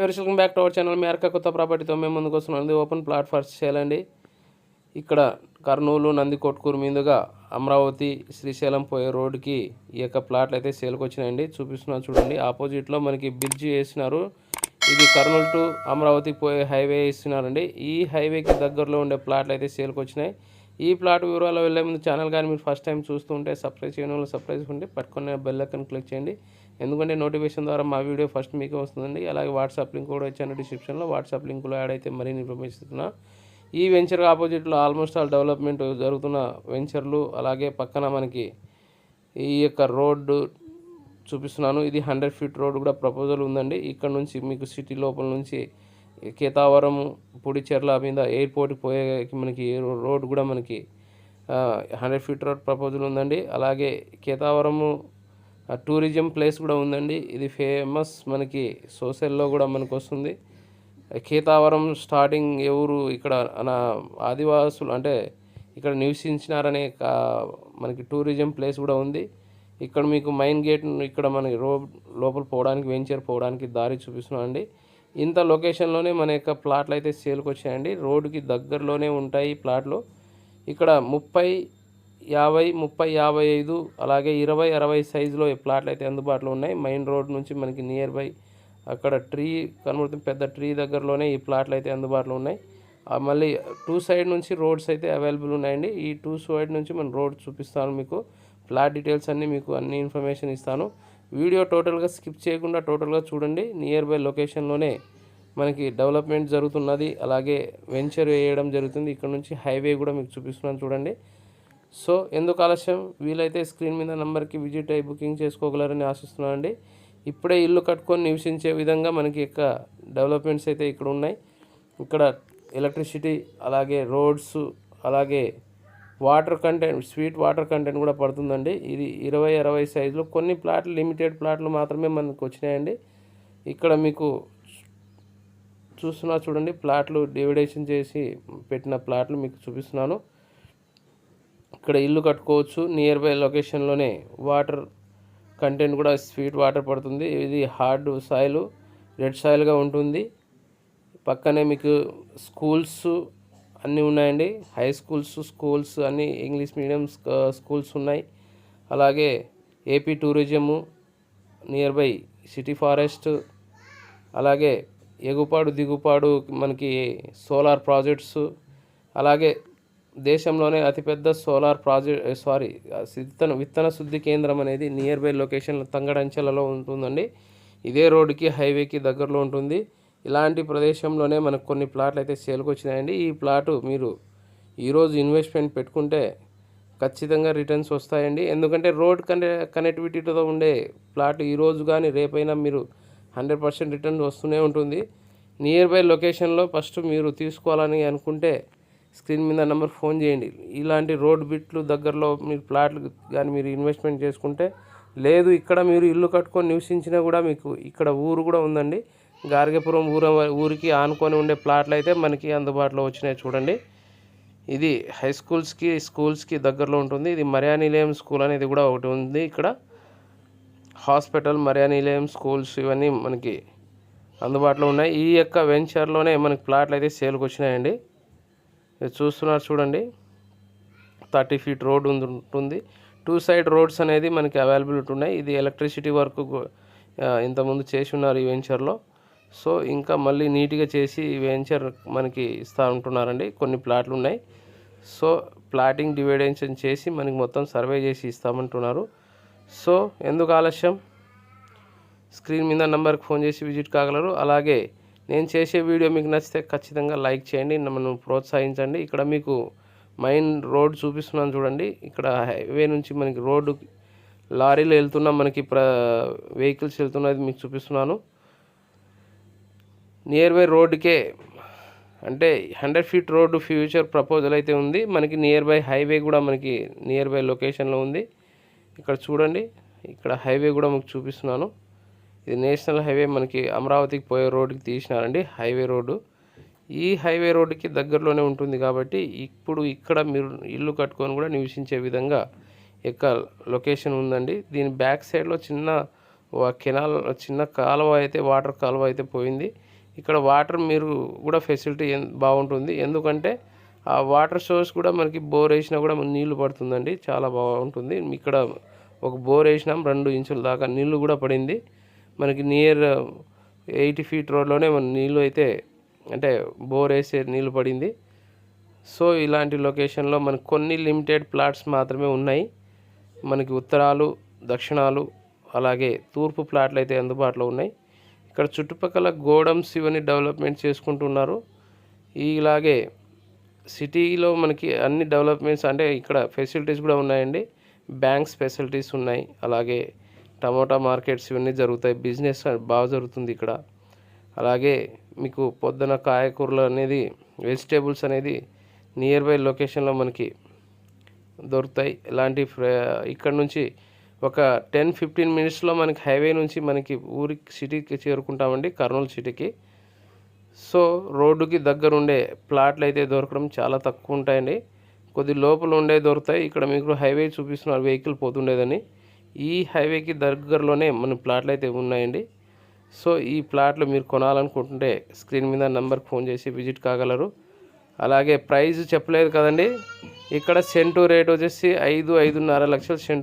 Welcome back to our channel. మీ అరక కొత్త ప్రాపర్టీతో మేము ముందుకు వస్తున్నాం. ఓపెన్ ప్లాట్ ఫర్ సేల్ అండి. ఇక్కడ కర్నూలు నందికొట్కూరు మీదుగా అమరావతి శ్రీశైలం పోయే రోడ్డుకి ఈ యొక్క ప్లాట్లు అయితే సేల్కి వచ్చినాయండి. చూపిస్తున్నాను చూడండి. ఆపోజిట్లో మనకి బ్రిడ్జి వేసినారు. ఇది కర్నూలు టు అమరావతి పోయే హైవే ఇస్తున్నారండి. ఈ హైవేకి దగ్గరలో ఉండే ప్లాట్లు అయితే సేల్కి వచ్చినాయి. ఈ ప్లాట్ వివరాలు వెళ్ళే ముందు ఛానల్ కానీ మీరు ఫస్ట్ టైం చూస్తుంటే సబ్స్క్రైబ్ చేయడం వల్ల సబ్స్క్రైబ్ చేసుకుంటే పట్టుకునే బెల్ ఐకాన్ క్లిక్ చేయండి. ఎందుకంటే నోటిఫికేషన్ ద్వారా మా వీడియో ఫస్ట్ మీకు వస్తుందండి. అలాగే వాట్సాప్ లింక్ కూడా వచ్చాను డిస్క్రిప్షన్లో. వాట్సాప్ లింక్లో యాడ్ అయితే మరిన్ని ఇన్ఫర్మేషన్ ఇస్తున్నా. ఈ వెంచర్ ఆపోజిట్లో ఆల్మోస్ట్ ఆల్ డెవలప్మెంట్ జరుగుతున్న వెంచర్లు, అలాగే పక్కన మనకి ఈ యొక్క రోడ్డు చూపిస్తున్నాను. ఇది 100 ఫీట్ రోడ్ కూడా ప్రపోజల్ ఉందండి. ఇక్కడ నుంచి మీకు సిటీ లోపల నుంచి కేతావరం పుడిచెర్ల మీద ఎయిర్పోర్ట్కి పోయే మనకి రోడ్ కూడా మనకి 100 ఫీట్ రోడ్ ప్రపోజల్ ఉందండి. అలాగే కేతావరము టూరిజం ప్లేస్ కూడా ఉందండి. ఇది ఫేమస్ మనకి సోషల్లో కూడా మనకు వస్తుంది. కేతావరం స్టార్టింగ్ ఎవరు ఇక్కడ ఆదివాసులు అంటే ఇక్కడ నివసించినారనే మనకి టూరిజం ప్లేస్ కూడా ఉంది. ఇక్కడ మీకు మెయిన్ గేట్ ఇక్కడ మనకి రోడ్ లోపల పోవడానికి వెంచర్ పోవడానికి దారి చూపిస్తున్నాం అండి. ఇంత లొకేషన్లోనే మన యొక్క ప్లాట్లు అయితే సేల్కి వచ్చాయండి. రోడ్డుకి దగ్గరలోనే ఉంటాయి ప్లాట్లు. ఇక్కడ 30, 50, 30, 55 అలాగే 20, 60 సైజులో ప్లాట్లు అయితే అందుబాటులో ఉన్నాయి. మెయిన్ రోడ్ నుంచి మనకి నియర్ బై అక్కడ ట్రీ కనబడుతుంది, పెద్ద ట్రీ దగ్గరలోనే ఈ ప్లాట్లు అయితే అందుబాటులో ఉన్నాయి. మళ్ళీ 2 సైడ్ నుంచి రోడ్స్ అయితే అవైలబుల్ ఉన్నాయండి. ఈ 2 సైడ్ నుంచి మనం రోడ్ చూపిస్తాను మీకు. ప్లాట్ డీటెయిల్స్ అన్నీ మీకు అన్ని ఇన్ఫర్మేషన్ ఇస్తాను. వీడియో టోటల్గా స్కిప్ చేయకుండా టోటల్గా చూడండి. నియర్ బై లొకేషన్లోనే మనకి డెవలప్మెంట్ జరుగుతున్నది. అలాగే వెంచర్ వేయడం జరుగుతుంది. ఇక్కడ నుంచి హైవే కూడా మీకు చూపిస్తున్నాను చూడండి. సో ఎందుకు ఆలస్యం, వీలైతే స్క్రీన్ మీద నెంబర్కి విజిట్ అయ్యి బుకింగ్ చేసుకోగలరని ఆశిస్తున్నాను అండి. ఇప్పుడే ఇల్లు కట్టుకొని నివసించే విధంగా మనకి యొక్క డెవలప్మెంట్స్ అయితే ఇక్కడ ఉన్నాయి. ఇక్కడ ఎలక్ట్రిసిటీ, అలాగే రోడ్స్, అలాగే water content, sweet water content కూడా పడుతుందండి. ఇది 20, 60 సైజులో కొన్ని ప్లాట్లు, లిమిటెడ్ ప్లాట్లు మాత్రమే మనకు వచ్చినాయండి. ఇక్కడ మీకు చూస్తున్నా చూడండి, ప్లాట్లు డివైడేషన్ చేసి పెట్టిన ప్లాట్లు మీకు చూపిస్తున్నాను. ఇక్కడ ఇల్లు కట్టుకోవచ్చు. నియర్ బై లొకేషన్లోనే వాటర్ కంటెంట్ కూడా స్వీట్ వాటర్ పడుతుంది. ఇది హార్డ్ సాయిల్, రెడ్ సాయిల్గా ఉంటుంది. పక్కనే మీకు స్కూల్స్ అన్నీ ఉన్నాయండి. హై స్కూల్స్ అన్నీ ఇంగ్లీష్ మీడియం స్కూల్స్ ఉన్నాయి. అలాగే AP tourism, near by city forest, అలాగే ఎగుపాడు దిగుపాడు మనకి సోలార్ ప్రాజెక్ట్స్, అలాగే దేశంలోనే అతిపెద్ద సోలార్ విత్తన శుద్ధి కేంద్రం అనేది నియర్ బై లొకేషన్ తంగడంచెలలో ఉంటుందండి. ఇదే రోడ్డుకి హైవేకి దగ్గరలో ఉంటుంది. ఇలాంటి ప్రదేశంలోనే మనకు కొన్ని ప్లాట్లు అయితే సేల్కి వచ్చినాయండి. ఈ ప్లాటు మీరు ఈరోజు ఇన్వెస్ట్మెంట్ పెట్టుకుంటే ఖచ్చితంగా రిటర్న్స్ వస్తాయండి. ఎందుకంటే రోడ్ కనెక్టివిటీతో ఉండే ప్లాట్ ఈరోజు కానీ రేపైనా మీరు 100% రిటర్న్ వస్తూనే ఉంటుంది. నియర్ బై లొకేషన్లో ఫస్ట్ మీరు తీసుకోవాలని అనుకుంటే స్క్రీన్ మీద నెంబర్ ఫోన్ చేయండి. ఇలాంటి రోడ్ బిట్లు దగ్గరలో మీరు ప్లాట్లు కానీ మీరు ఇన్వెస్ట్మెంట్ చేసుకుంటే, లేదు ఇక్కడ మీరు ఇల్లు కట్టుకొని నివసించినా కూడా మీకు ఇక్కడ ఊరు కూడా ఉందండి. గార్గపురం ఊరికి ఆనుకొని ఉండే ప్లాట్లు అయితే మనకి అందుబాటులో వచ్చినాయి చూడండి. ఇది హై స్కూల్స్కి దగ్గరలో ఉంటుంది. ఇది మరియానిలయం స్కూల్ అనేది కూడా ఒకటి ఉంది. ఇక్కడ హాస్పిటల్, మరియానిలయం స్కూల్స్ ఇవన్నీ మనకి అందుబాటులో ఉన్నాయి. ఈ యొక్క వెంచర్లోనే మనకి ప్లాట్లు అయితే సేల్కి వచ్చినాయండి. చూస్తున్నారు చూడండి. 30 ఫీట్ రోడ్ ఉంటుంది. 2 సైడ్ రోడ్స్ అనేది మనకి అవైలబిలిటీ ఉన్నాయి. ఇది ఎలక్ట్రిసిటీ వర్క్ ఇంతకుముందు చేసి ఉన్నారు ఈ వెంచర్లో. సో ఇంకా మళ్ళీ నీట్గా చేసి ఈ వెంచర్ మనకి ఇస్తూ ఉంటున్నారండి. కొన్ని ప్లాట్లు ఉన్నాయి. సో ప్లాటింగ్ డివైడేషన్ చేసి మనకి మొత్తం సర్వే చేసి ఇస్తామంటున్నారు. సో ఎందుకు ఆలస్యం, స్క్రీన్ మీద నెంబర్కి ఫోన్ చేసి విజిట్ కాగలరు. అలాగే నేను చేసే వీడియో మీకు నచ్చితే ఖచ్చితంగా లైక్ చేయండి, నన్ను ప్రోత్సహించండి. ఇక్కడ మీకు మెయిన్ రోడ్ చూపిస్తున్నాను చూడండి. ఇక్కడ హైవే నుంచి మనకి రోడ్డు లారీలు వెళ్తున్నా మనకి వెహికల్స్ వెళ్తున్నది మీకు చూపిస్తున్నాను. నియర్ బై రోడ్డుకే అంటే 100 ఫీట్ రోడ్డు ఫ్యూచర్ ప్రపోజల్ అయితే ఉంది. మనకి నియర్ బై హైవే కూడా మనకి నియర్ బై లొకేషన్లో ఉంది. ఇక్కడ చూడండి, ఇక్కడ హైవే కూడా మీకు చూపిస్తున్నాను. ఇది నేషనల్ హైవే మనకి అమరావతికి పోయే రోడ్డుకి తీసినారండి హైవే రోడ్డు. ఈ హైవే రోడ్డుకి దగ్గరలోనే ఉంటుంది కాబట్టి ఇప్పుడు ఇక్కడ మీరు ఇల్లు కట్టుకొని కూడా నివసించే విధంగా యొక్క లొకేషన్ ఉందండి. దీని బ్యాక్ సైడ్లో చిన్న కెనాల్, చిన్న కాలువ అయితే వాటర్ కాలువ అయితే పోయింది. ఇక్కడ వాటర్ మీరు కూడా ఫెసిలిటీ బాగుంటుంది. ఎందుకంటే ఆ వాటర్ సోర్స్ కూడా మనకి బోర్ వేసినా కూడా నీళ్లు పడుతుందండి, చాలా బాగుంటుంది. ఇక్కడ ఒక బోర్ వేసినాం 2 ఇంచుల దాకా నీళ్లు కూడా పడింది. మనకి నియర్ 80 ఫీట్ రోడ్లోనే మన నీళ్ళు అయితే అంటే బోర్ వేసే నీళ్ళు పడింది. సో ఇలాంటి లొకేషన్లో మనకు కొన్ని లిమిటెడ్ ప్లాట్స్ మాత్రమే ఉన్నాయి. మనకి ఉత్తరాలు, దక్షిణాలు, అలాగే తూర్పు ప్లాట్లు అయితే అందుబాటులో ఉన్నాయి. ఇక్కడ చుట్టుపక్కల గోడమ్స్ ఇవన్నీ డెవలప్మెంట్ చేసుకుంటున్నారు. ఇలాగే సిటీలో మనకి అన్ని డెవలప్మెంట్స్ అంటే ఇక్కడ ఫెసిలిటీస్ కూడా ఉన్నాయండి. బ్యాంక్స్ ఫెసిలిటీస్ ఉన్నాయి, అలాగే టమోటా మార్కెట్స్ ఇవన్నీ జరుగుతాయి. బిజినెస్ బాగా జరుగుతుంది ఇక్కడ. అలాగే మీకు పొద్దున కాయకూరలు అనేది, వెజిటేబుల్స్ అనేది నియర్ బై లొకేషన్లో మనకి దొరుకుతాయి. ఇలాంటి ఇక్కడ నుంచి ఒక 10-15 మినిట్స్లో మనకి హైవే నుంచి మనకి ఊరికి సిటీకి చేరుకుంటామండి, కర్నూలు సిటీకి. సో రోడ్డుకి దగ్గర ఉండే ప్లాట్లు అయితే దొరకడం చాలా తక్కువ ఉంటాయండి. కొద్ది లోపల ఉండే దొరుకుతాయి. ఇక్కడ మీకు హైవే చూపిస్తున్నారు వెహికల్ పోతుండేదని. ఈ హైవేకి దగ్గరలోనే మన ప్లాట్లు అయితే ఉన్నాయండి. సో ఈ ప్లాట్లు మీరు కొనాలనుకుంటుంటే స్క్రీన్ మీద నెంబర్కి ఫోన్ చేసి విజిట్ కాగలరు. అలాగే ప్రైస్ చెప్పలేదు కదండి, ఇక్కడ సెంటు రేట్ వచ్చేసి 5-5.5 లక్షల సెంటు